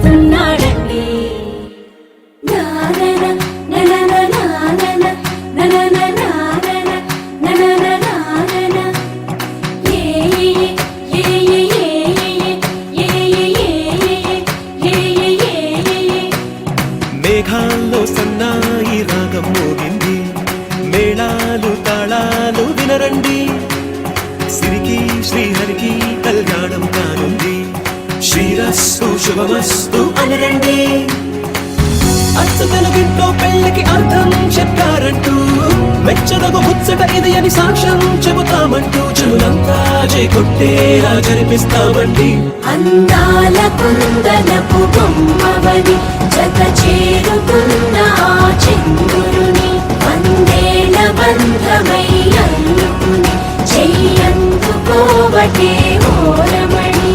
వస్తున్నాడండి. మేఘాల్లో సన్నాయి రాగం మోగింది, మేళాలు తాళాలు వినరండి. సిరికి శ్రీహరికి కళ్యాణం కానుంది, శ్రీరస్తు శుభమస్తు అనరండి. అచ్చు తెలుగింట్లో పెళ్లికి అర్థం చెప్పారంటూ, మెచ్చదగు ముచ్చట ఇది అని సాక్ష్యం చెబుతామంటూ, చెవులంతా చేకొట్టేలా జరిపిస్తామండి. అందాల కుందనపు బొమ్మవని జత చేరుకున్న ఆ చంద్రుని, వందేల బంధమై అల్లుకుని చెయ్యందుకోవటే ఓరమణి.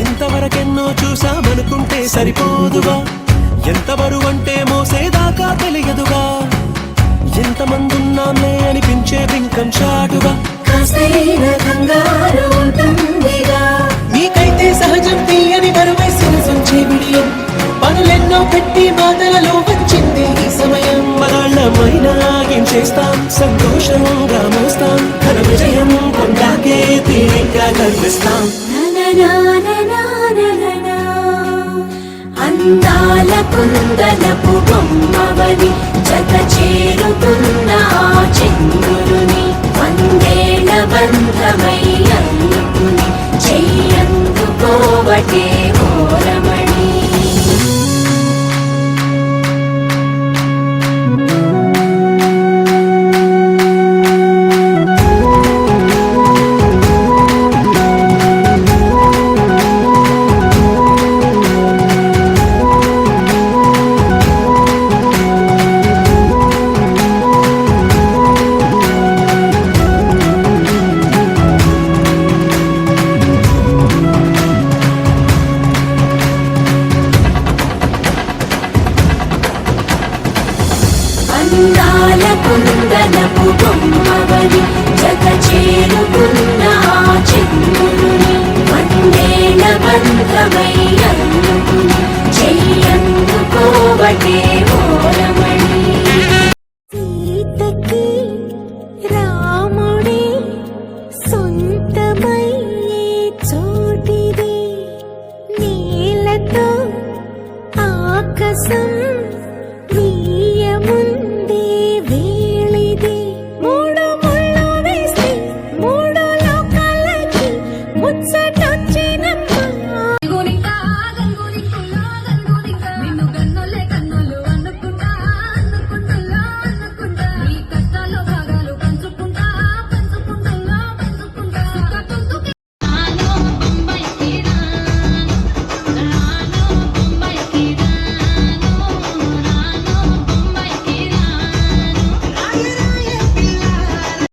ఇంతవరకెన్నో చూసామనుకుంటే సరిపోదుగా, ఎంత బరువంటే మోసేదాకా తెలియదుగా. ఎంతమందున్నామే అనిపించే బింకం చాటుగా, కాస్తైన కంగారు ఉంటుందిగా. నీకైతే సహజం తీయని బరువేసిన సంచే బిడియం, పనులెన్నో పెట్టి మాటలలో వచ్చింది ఈ సమయం. మనాళ్ళమైనా ఏం చేస్తాం, సంతోషంగా మోస్తాం, ఘన విజయం కొండాకే తీరిగ్గా కనిపిస్తాం. అందాల కుందనపు బొమ్మవని జత చేరుకున్న ఆ చంద్రుని, వందేల బంధమై అల్లుకుని చెయ్యందుకోవటే ఓరమణి. అందాల కుందనపు బొమ్మవని జత చేరుకున్న ఆ చంద్రుని, వందేల బంధమై అల్లుకుని చెయ్యందుకోవటే